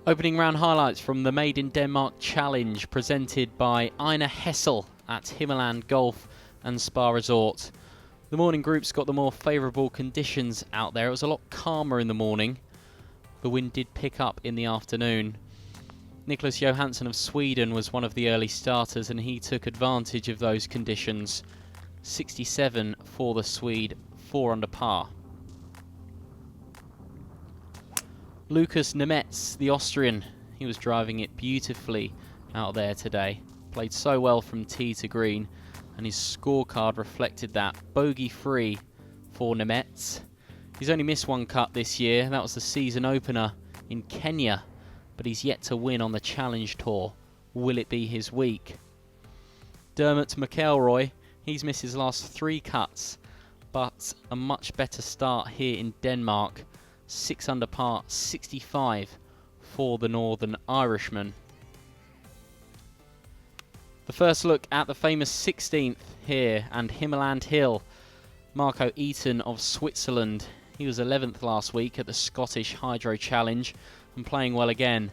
Opening round highlights from the Made in Denmark Challenge presented by Ejner Hessel at Himmerland Golf and Spa Resort. The morning groups got the more favourable conditions out there. It was a lot calmer in the morning. The wind did pick up in the afternoon. Nicholas Johansson of Sweden was one of the early starters and he took advantage of those conditions. 67 for the Swede, 4 under par. Lukas Nemetz, the Austrian, he was driving it beautifully out there today. Played so well from tee to green, and his scorecard reflected that. Bogey free for Nemetz. He's only missed one cut this year. That was the season opener in Kenya, but he's yet to win on the Challenge Tour. Will it be his week? Dermot McElroy, he's missed his last 3 cuts, but a much better start here in Denmark. 6 under par, 65 for the Northern Irishman. The first look at the famous 16th here and Himmerland Hill. Marco Eaton of Switzerland. He was 11th last week at the Scottish Hydro Challenge and playing well again.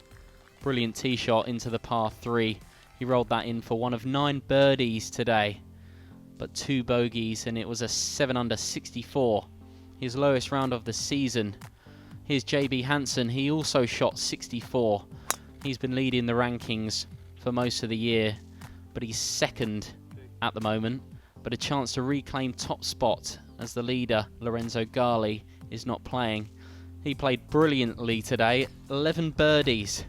Brilliant tee shot into the par 3. He rolled that in for one of 9 birdies today, but 2 bogeys, and it was a 7 under 64. His lowest round of the season. Here's JB Hansen, he also shot 64. He's been leading the rankings for most of the year, but he's second at the moment, but a chance to reclaim top spot as the leader, Lorenzo Gali, is not playing. He played brilliantly today, 11 birdies.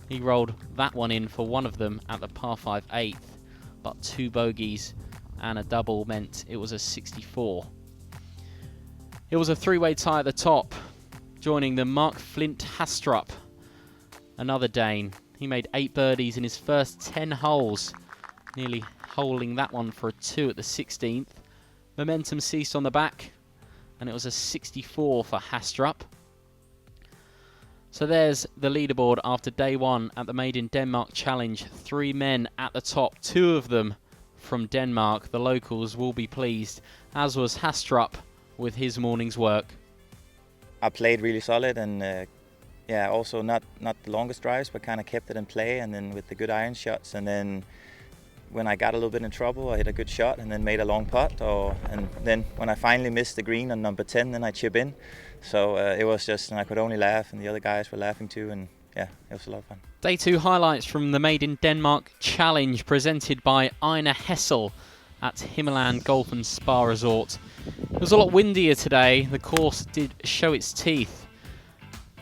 He rolled that one in for one of them at the par 5 8th, but 2 bogeys and a double meant it was a 64. It was a 3-way tie at the top. Joining them, Mark Flint Hastrup, another Dane. He made 8 birdies in his first 10 holes, nearly holing that one for a 2 at the 16th. Momentum ceased on the back, and it was a 64 for Hastrup. So there's the leaderboard after day 1 at the Made in Denmark Challenge. 3 men at the top, 2 of them from Denmark. The locals will be pleased, as was Hastrup with his morning's work. I played really solid and also not the longest drives, but kind of kept it in play, and then with the good iron shots, and then when I got a little bit in trouble, I hit a good shot and then made a long putt, and then when I finally missed the green on number 10, then I chip in. So it was just, and I could only laugh, and the other guys were laughing too, and yeah, it was a lot of fun. Day 2 highlights from the Made in Denmark Challenge presented by Ejner Hessel at Himmerland Golf and Spa Resort. It was a lot windier today. The course did show its teeth.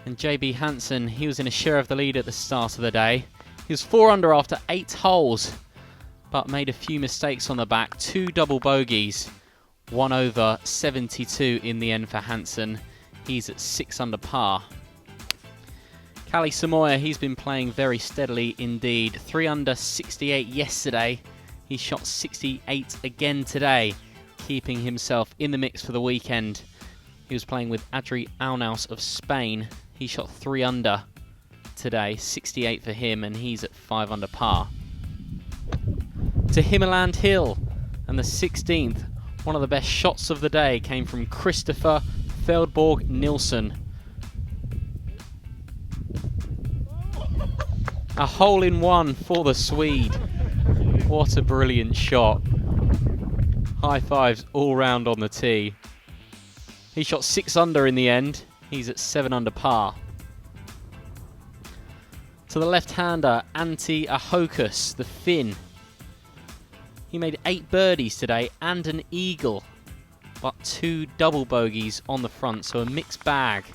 And JB Hansen, he was in a share of the lead at the start of the day. He was 4 under after 8 holes, but made a few mistakes on the back. 2 double bogeys, 1 over 72 in the end for Hansen. He's at 6 under par. Kalle Samoya, he's been playing very steadily indeed. 3 under 68 yesterday. He shot 68 again today, keeping himself in the mix for the weekend. He was playing with Adri Aunaus of Spain. He shot 3 under today, 68 for him, and he's at 5 under par. To Himmerland Hill, and the 16th, one of the best shots of the day came from Christopher Feldborg Nilsson. A hole-in-one for the Swede. What a brilliant shot. High fives all round on the tee. He shot 6 under in the end. He's at 7 under par. To the left-hander, Antti Ahokas, the Finn. He made 8 birdies today and an eagle, but 2 double bogeys on the front, so a mixed bag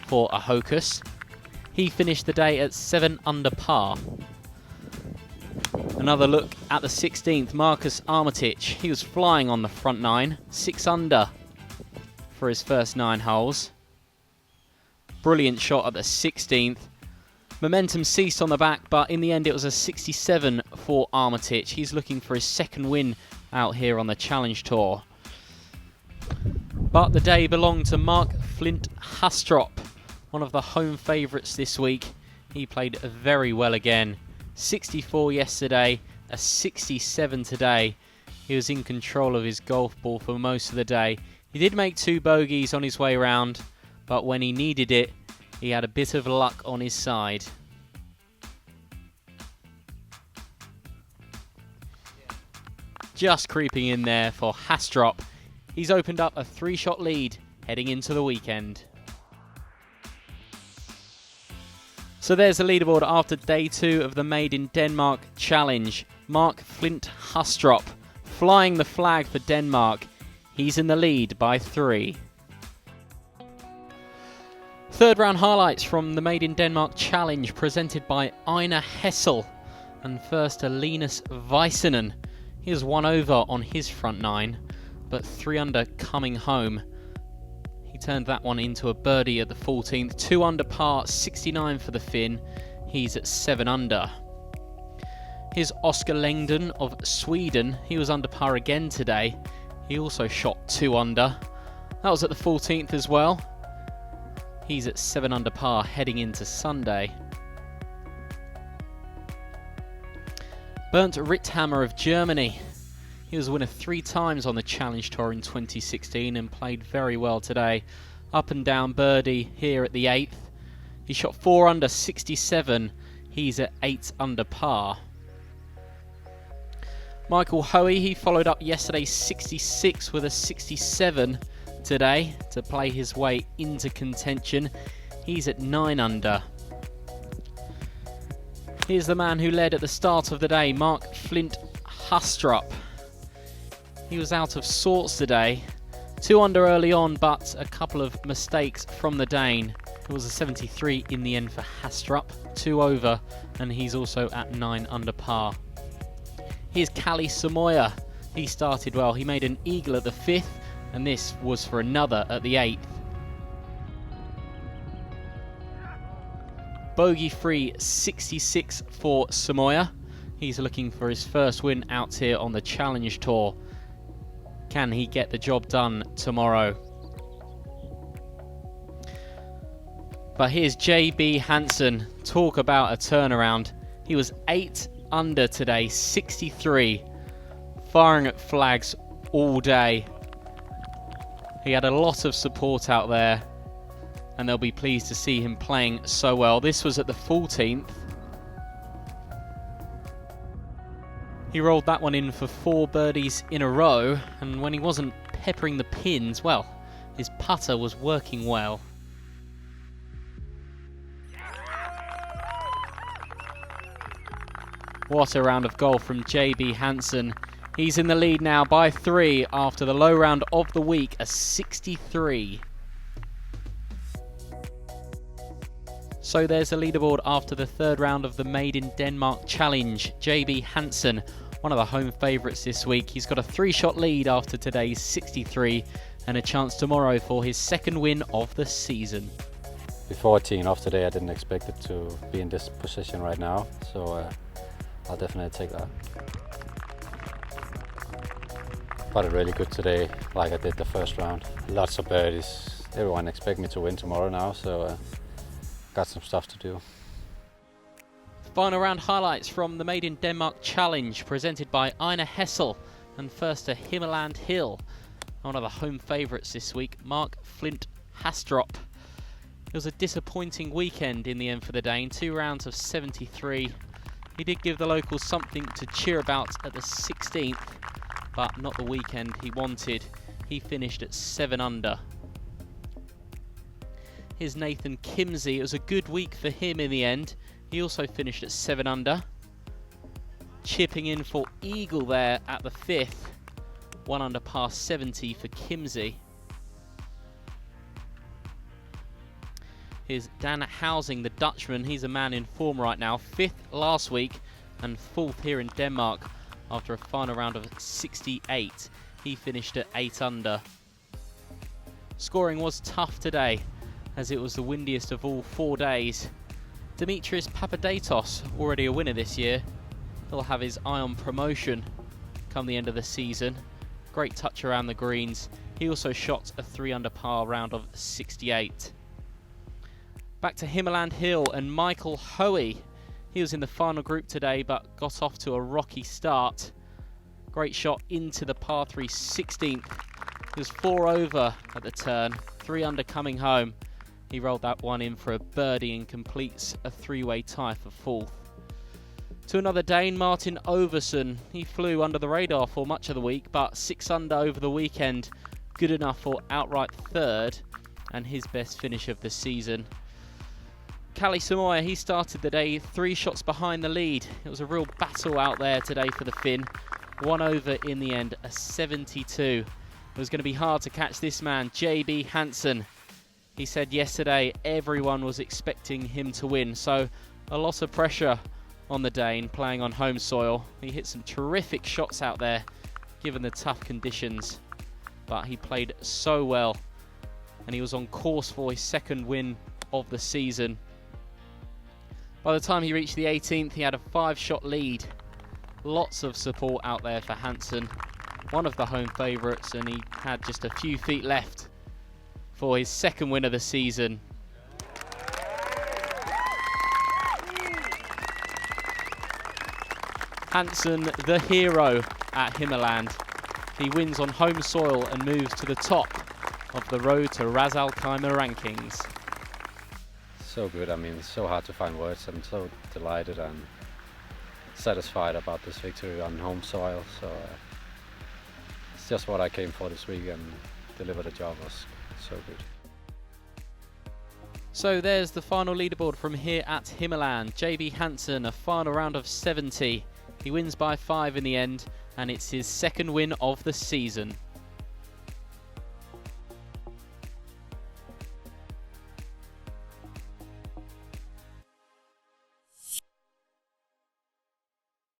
for Ahokas. He finished the day at 7 under par. Another look at the 16th, Marcus Armitage. He was flying on the front 9, 6 under for his first 9 holes. Brilliant shot at the 16th. Momentum ceased on the back, but in the end it was a 67 for Armitage. He's looking for his 2nd win out here on the Challenge Tour. But the day belonged to Mark Flint Hastrup, one of the home favourites this week. He played very well again. 64 yesterday, a 67 today. He was in control of his golf ball for most of the day. He did make 2 bogeys on his way round, but when he needed it, he had a bit of luck on his side. just creeping in there for Hastrup. He's opened up a 3-shot lead heading into the weekend. So there's the leaderboard after day 2 of the Made in Denmark Challenge. Mark Flint Hastrup flying the flag for Denmark. He's in the lead by 3. Third round highlights from the Made in Denmark Challenge presented by Ejner Hessel. And first to Linus Väisänen. He was 1 over on his front 9, but 3 under coming home. He turned that one into a birdie at the 14th. 2 under par, 69 for the Finn. He's at 7 under. Here's Oskar Längden of Sweden. He was under par again today. He also shot 2 under. That was at the 14th as well. He's at 7 under par heading into Sunday. Bernd Ritthammer of Germany. He was a winner 3 times on the Challenge Tour in 2016 and played very well today. Up and down birdie here at the 8th. He shot 4 under, 67. He's at 8 under par. Michael Hoey, he followed up yesterday's 66 with a 67 today to play his way into contention. He's at 9 under. Here's the man who led at the start of the day, Mark Flint Hastrup. He was out of sorts today. 2 under early on, but a couple of mistakes from the Dane. It was a 73 in the end for Hastrup, 2 over, and he's also at 9 under par. Here's Kalle Samoja. He started well. He made an eagle at the 5th, and this was for another at the 8th. Bogey-free 66 for Samoja. He's looking for his first win out here on the Challenge Tour. Can he get the job done tomorrow? But here's JB Hansen. Talk about a turnaround. He was 8 under today, 63. Firing at flags all day. He had a lot of support out there, and they'll be pleased to see him playing so well. This was at the 14th. He rolled that one in for 4 birdies in a row, and when he wasn't peppering the pins, well, his putter was working well. What a round of golf from JB Hansen. He's in the lead now by 3 after the low round of the week, a 63. So there's the leaderboard after the 3rd round of the Made in Denmark Challenge. JB Hansen, one of the home favourites this week. He's got a 3-shot lead after today's 63 and a chance tomorrow for his 2nd win of the season. Before teeing off today, I didn't expect it to be in this position right now, so I'll definitely take that. But a really good today, like I did the first round. Lots of birdies. Everyone expects me to win tomorrow now, so got some stuff to do. Final round highlights from the Made in Denmark Challenge presented by Ejner Hessel, and first to Himmerland Hill. One of the home favourites this week, Mark Flint Hastrup. It was a disappointing weekend in the end for the Dane, 2 rounds of 73. He did give the locals something to cheer about at the 16th, but not the weekend he wanted. He finished at 7 under. Here's Nathan Kimsey. It was a good week for him in the end. He also finished at 7 under. Chipping in for eagle there at the 5th. 1 under par 70 for Kimsey. Here's Dan Housing, the Dutchman. He's a man in form right now. 5th last week and 4th here in Denmark after a final round of 68. He finished at 8 under. Scoring was tough today, as it was the windiest of all 4 days. Dimitris Papadakis, already a winner this year. He'll have his eye on promotion come the end of the season. Great touch around the greens. He also shot a 3 under par round of 68. Back to Himmerland Hill and Michael Hoey. He was in the final group today but got off to a rocky start. Great shot into the par 3 16th. He was 4 over at the turn, 3 under coming home. He rolled that one in for a birdie and completes a 3-way tie for 4th. To another Dane, Martin Overson. He flew under the radar for much of the week, but 6 under over the weekend. Good enough for outright third and his best finish of the season. Kalle Samoja, he started the day 3 shots behind the lead. It was a real battle out there today for the Finn. 1 over in the end, a 72. It was going to be hard to catch this man, JB Hansen. He said yesterday everyone was expecting him to win, so a lot of pressure on the Dane playing on home soil. He hit some terrific shots out there given the tough conditions, but he played so well and he was on course for his 2nd win of the season. By the time he reached the 18th, he had a 5-shot lead. Lots of support out there for Hansen, one of the home favourites, and he had just a few feet left for his 2nd win of the season. Hansen, the hero at Himmerland. He wins on home soil and moves to the top of the road to Ras Al Khaimah rankings. So good. I mean, it's so hard to find words. I'm so delighted and satisfied about this victory on home soil. So it's just what I came for this week, and deliver the job was so good. So there's the final leaderboard from here at Himmerland. JB Hansen, a final round of 70. He wins by 5 in the end, and it's his 2nd win of the season.